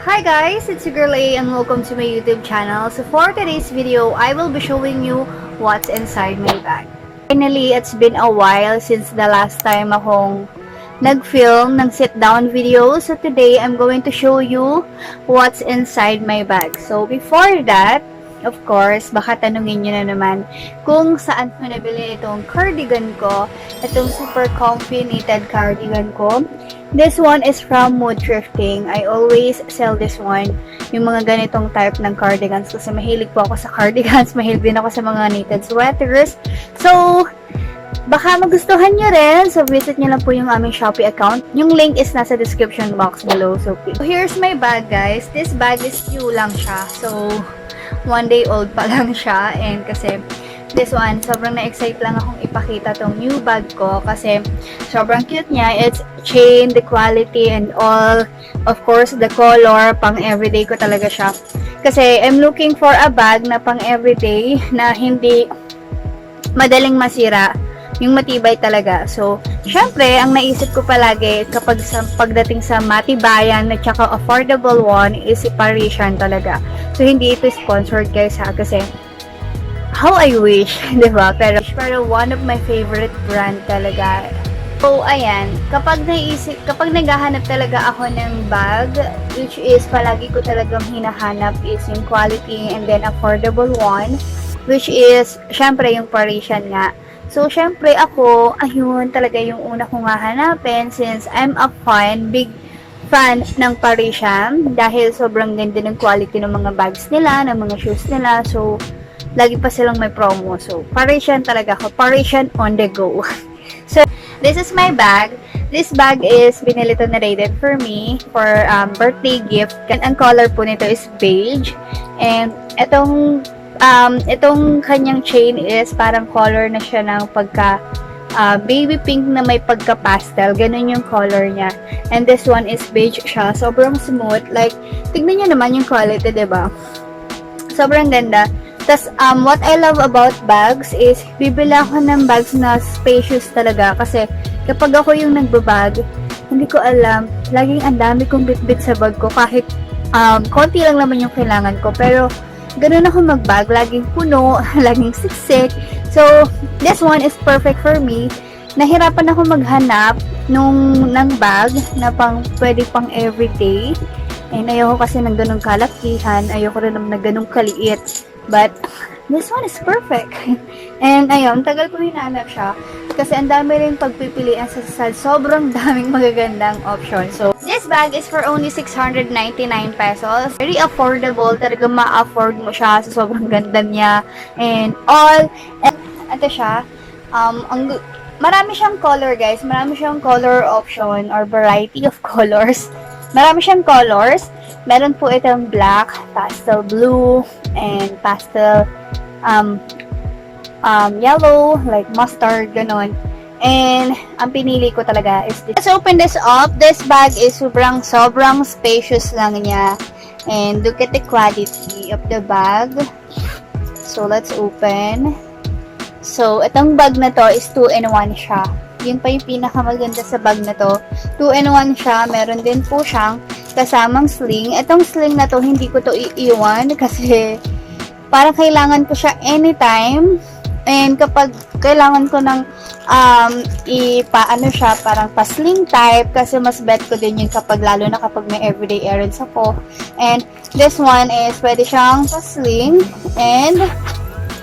Hi guys, it's your girl A and welcome to my YouTube channel. So for today's video, I will be showing you what's inside my bag. Finally, it's been a while since the last time akong nag-film ng sit-down video. So today, I'm going to show you what's inside my bag. So before that, of course, baka tanungin nyo na naman kung saan ko nabili itong cardigan ko, itong super comfy knitted cardigan ko. This one is from Mood.thrifting. I always sell this one, yung mga ganitong type ng cardigans kasi mahilig po ako sa cardigans, mahilig din ako sa mga knitted sweaters. So, baka magustuhan nyo rin. So, visit nyo lang po yung aming Shopee account. Yung link is nasa description box below. So, here's my bag, guys. This bag is new lang siya. So, 1 day old pa lang siya. And kasi, this one, sobrang na-excite lang akong ipakita tong new bag ko kasi sobrang cute niya. It's chain, the quality, and all. Of course, the color, pang everyday ko talaga siya. Kasi, I'm looking for a bag na pang everyday na hindi madaling masira. Yung matibay talaga. So, syempre, ang naisip ko palagi kapag pagdating sa matibayan at saka affordable one is si Parisian talaga. So, hindi ito sponsored guys ha kasi how I wish, diba? Pero one of my favorite brand talaga. So, ayan, kapag naghahanap talaga ako ng bag, which is palagi ko talagang hinahanap is yung quality and then affordable one, which is, syempre, yung Parisian nga. So, syempre ako, ayun talaga yung una kong hahanapin since I'm a big fan ng Parisian dahil sobrang ganda ng quality ng mga bags nila, ng mga shoes nila. So, lagi pa silang may promo. So, Parisian talaga ako. Parisian on the go. So, this is my bag. This bag is binili to na rated for me for birthday gift. And ang color po nito is beige. And itong kanyang chain is parang color na siya ng pagka baby pink na may pagka pastel. Ganun yung color niya. And this one is beige siya. Sobrang smooth. Like, tignan nyo naman yung quality, diba? Sobrang ganda. Tas, what I love about bags is, bibili ako ng bags na spacious talaga. Kasi, kapag ako yung nagbabag, hindi ko alam, laging ang dami kong bit-bit sa bag ko. Kahit, konti lang naman yung kailangan ko. Pero, ganun ako mag-bag. Laging puno, laging siksik. So, this one is perfect for me. Nahirapan ako maghanap ng bag na pwede pang everyday. And ayoko kasi ng ganung kalakihan. Ayoko rin ng ganung kaliit. But, this one is perfect. And, ayun, tagal ko hinahanap siya. Kasi, ang dami rin pagpipilian sa sasal. Sobrang daming magagandang option. So, this bag is for only 699 pesos. Very affordable. Talaga ma-afford mo siya. So, sobrang ganda niya. And, all. And, ito siya. Marami siyang color, guys. Marami siyang color option or variety of colors. Marami siyang colors. Meron po itong black, pastel blue, and pastel yellow, like mustard, ganon. And, ang pinili ko talaga is this. Let's open this up. This bag is sobrang spacious lang niya. And, look at the quality of the bag. So, let's open. So, itong bag na to is 2-in-1 siya. Yun pa yung pinakamaganda sa bag na to. 2-in-1 siya. Meron din po siyang kasamang sling. Itong sling na to, hindi ko to iiwan kasi parang kailangan ko siya anytime. And kapag kailangan ko ng ipaano siya, parang pa-sling type kasi mas bet ko din yun lalo na kapag may everyday errands ako. And this one is pwede siyang pa-sling and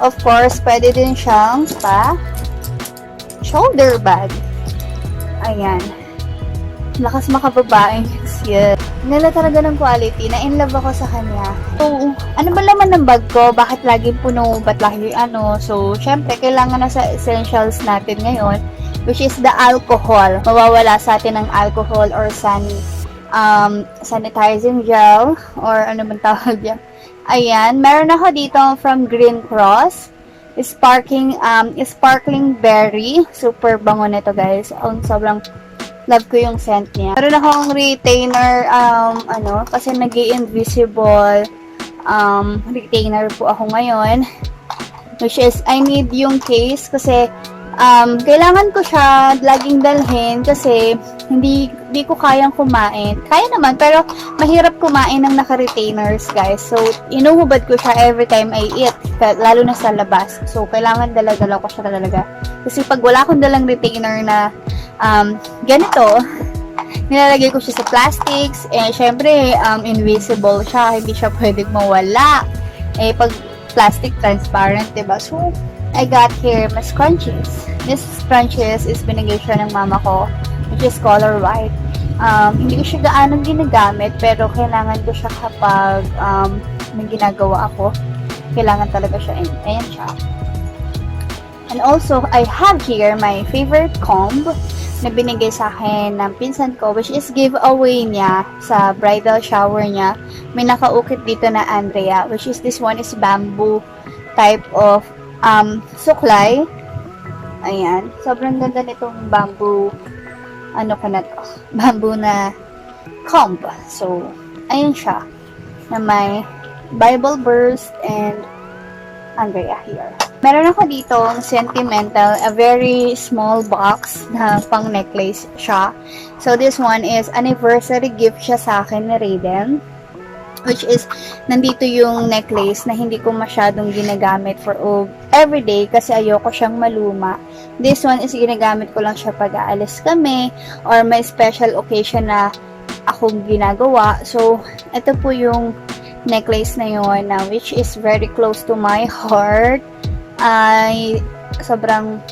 of course, pwede din siyang shoulder bag. Ayan. Lakas makababaeng yun. Nila talaga ng quality. Na-in-love ako sa kanya. So, ano ba laman ng bag ko? Bakit laging puno? Ba't lagi ano? So, syempre, kailangan na sa essentials natin ngayon, which is the alcohol. Mawawala sa atin ng alcohol or sanitizing gel or ano man tawag yan. Ayan. Meron ako dito from Green Cross. Sparkling berry. Super bango nito, guys. Sobrang love ko yung scent niya. Meron akong retainer, kasi nag-i-invisible retainer po ako ngayon. Which is, I need yung case kasi Kailangan ko siya laging dalhin kasi hindi ko kayang kumain. Kaya naman, pero mahirap kumain ng naka-retainers, guys. So, inuhubad ko siya every time I eat, lalo na sa labas. So, kailangan dala-dala ko siya talaga. Kasi pag wala akong dalang retainer na ganito, nilalagay ko siya sa plastics, syempre, invisible siya, hindi siya pwedeng mawala. Pag plastic, transparent, diba? So, I got here my scrunchies. This scrunchies is binigay siya ng mama ko, which is color white. Hindi ko siya gaano ginagamit, pero kailangan ko siya kapag may ginagawa ako. Kailangan talaga siya. Ayan siya. And also, I have here my favorite comb na binigay sa akin ng pinsan ko, which is giveaway niya sa bridal shower niya. May nakaukit dito na Andrea, which is this one is bamboo type of suklay. Ayan. Sobrang ganda nitong bamboo, bamboo na comb. So, ayan siya. Na may Bible verse and Andrea here. Meron ako dito sentimental, a very small box na pang necklace siya. So, this one is anniversary gift siya sa akin ni Raiden. Which is, nandito yung necklace na hindi ko masyadong ginagamit for everyday kasi ayoko siyang maluma. This one is ginagamit ko lang siya pag aalis kami or may special occasion na akong ginagawa. So, ito po yung necklace na yun na which is very close to my heart. Ay, sobrang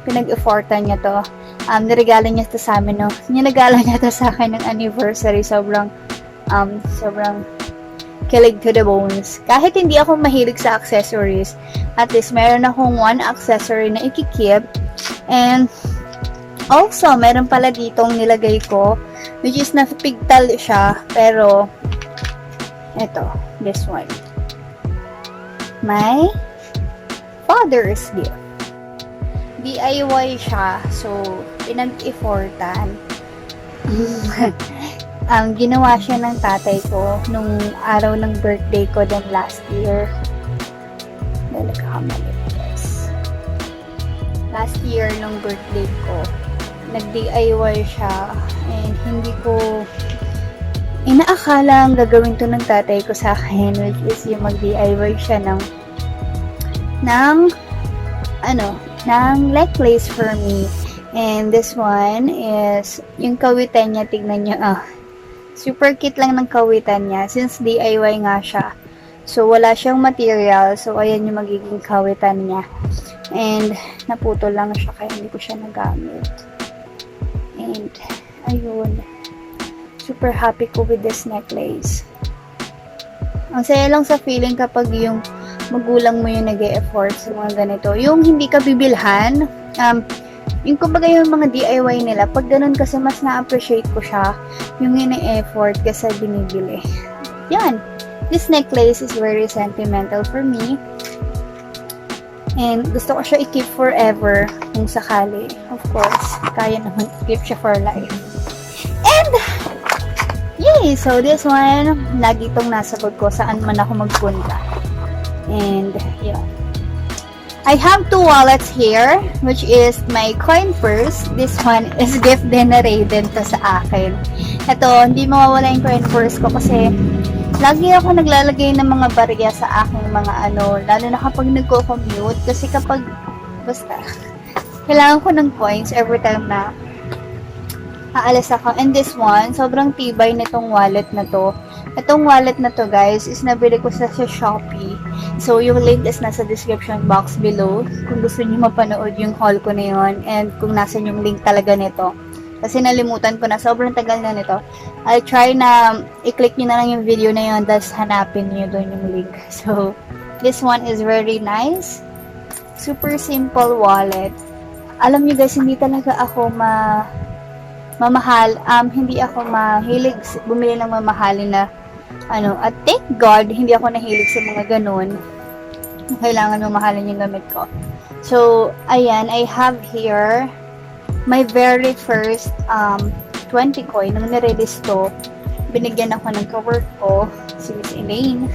pinag-effortan niya to. Niregalo niya to sa amin, no? Ninagala niya to sa akin ng anniversary. Sobrang kilig to the bones. Kahit hindi ako mahilig sa accessories, at least meron akong one accessory na ikikip. And also, meron pala ditong nilagay ko, which is napigtal siya, pero ito, this one. My father's gift. DIY siya, so pinag-effortan. Ginawa siya ng tatay ko nung araw ng birthday ko din last year. Last year nung birthday ko, nag-DIY siya and hindi ko inaakala ang gagawin to ng tatay ko sa akin, which is yung mag-DIY siya ng necklace for me. And this one is yung kawitan niya, tignan niyo, super cute lang ng kawitan niya since DIY nga siya. So, wala siyang material. So, ayan yung magiging kawitan niya. And, naputol lang siya kaya hindi ko siya nagamit. And, ayun. Super happy ko with this necklace. Ang saya lang sa feeling kapag yung magulang mo yung nag-e-effort sa mga ganito. Yung hindi ka bibilhan, yung kumbaga yung mga DIY nila, pag ganun kasi mas na-appreciate ko siya, yung ine-effort kasi binibili. Yan. This necklace is very sentimental for me. And gusto ko siya i-keep forever kung sakali. Of course, kaya naman i-keep siya for life. And, yay! So, this one, lagi itong nasa bag ko saan man ako magpunta. And, yeah. I have two wallets here, which is my coin purse. This one is gift din na Raiden to sa akin. Ito, hindi mawawala yung coin purse ko kasi lagi ako naglalagay ng mga barya sa aking mga lalo na kapag nagko-commute. Kasi kapag, kailangan ko ng coins every time na aalis ako. And this one, sobrang tibay nitong wallet na to. Itong wallet na to, guys, is nabili ko sa Shopee. So, yung link is nasa description box below. Kung gusto niyo mapanood yung haul ko na yun. And kung nasan yung link talaga nito. Kasi nalimutan ko na. Sobrang tagal na nito. I'll try na i-click nyo na lang yung video na yun. Tapos hanapin nyo doon yung link. So, this one is very nice. Super simple wallet. Alam nyo guys, hindi talaga ako mamahal. Hindi ako mahilig bumili ng mamahalin na at thank God, hindi ako nahilig sa mga ganun. Kailangan mamahalin yung gamit ko. So, ayan, I have here my very first 20 coin. Nung nirelease to, binigyan ako ng cowork ko, si Miss Elaine.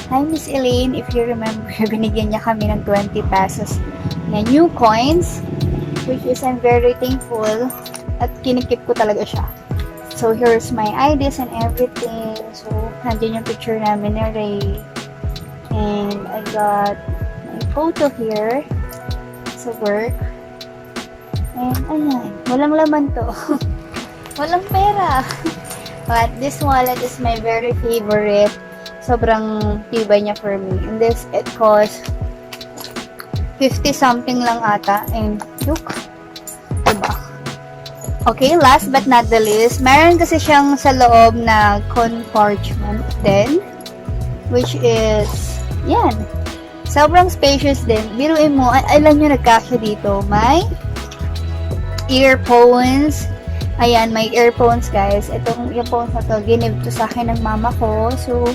Hi, Miss Elaine. If you remember, binigyan niya kami ng 20 pesos na new coins, which is I'm very thankful at kinikip ko talaga siya. So, here's my IDs and everything. So, nandiyan yung picture namin ni Ray. And I got my photo here sa work. And, ayan. Walang laman to. Walang pera. But, this wallet is my very favorite. Sobrang tibay niya for me. And this, it cost 50 something lang ata. And, look. Diba? Okay, last but not the least, meron kasi siyang sa loob na compartment din, which is, yan, sobrang spacious din. Biruin mo, ilan yung nagkasya dito? May earphones. Ayan, may earphones, guys. Itong earphones na to, ginib to sa akin ng mama ko. So,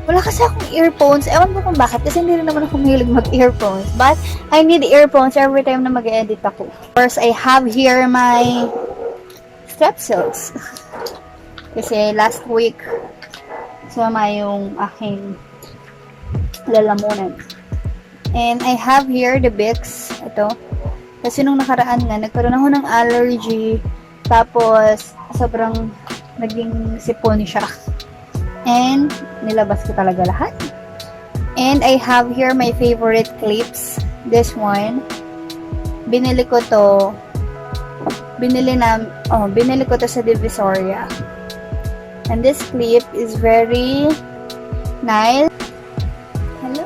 wala kasi akong earphones. Ewan ko kung bakit, kasi hindi rin naman ako mahilig mag-earphones. But, I need earphones every time na mag-edit ako. Of course, I have here my strepsils. Kasi last week, sumama yung aking lalamunan. And I have here the Vicks. Ito. Kasi nung nakaraan nga, nagkaroon ako ng allergy. Tapos, sobrang naging sipon siya. And, nilabas ko talaga lahat. And, I have here my favorite clips. This one. Binili ko to. Binili ko to sa Divisoria. And this clip is very nice. Hello!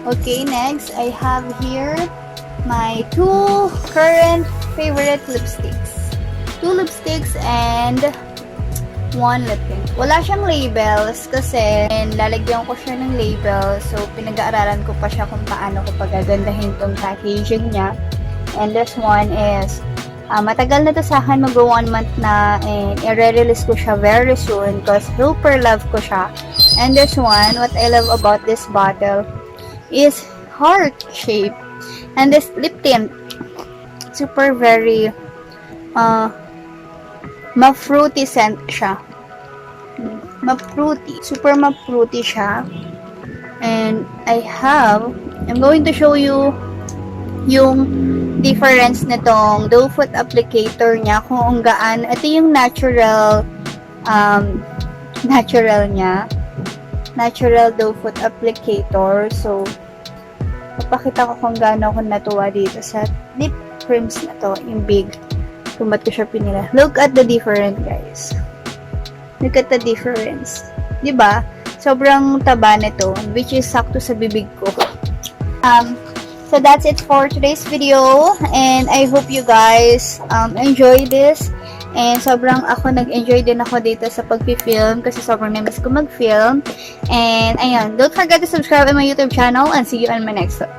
Okay, next, I have here my two current favorite lipsticks. Two lipsticks and one lip tint. Wala siyang labels kasi lalagyan ko siya ng label. So, pinag-aaralan ko pa siya kung paano ko pagagandahin tong packaging niya. And this one is, matagal na to sa akin, mag 1 month na, and i-release ko siya very soon because super love ko siya. And this one, what I love about this bottle is heart shape. And this lip tint, super very, ma-fruity scent siya. Ma-fruity. Super ma-fruity siya. And I'm going to show you yung difference nitong doe foot applicator niya kung gaan. Ito yung natural niya. Natural doe foot applicator. So, papakita ko kung gaano ako natuwa dito sa lip creams na to. Yung big. Kung ba't ko siya pinila. Look at the difference, guys. Look at the difference. Diba? Sobrang taba nito, which is sakto sa bibig ko. So that's it for today's video. And I hope you guys enjoy this. And sobrang nag-enjoy din ako dito sa pag-film kasi sobrang na-miss ko mag-film. And ayun, don't forget to subscribe on my YouTube channel and see you on my next one.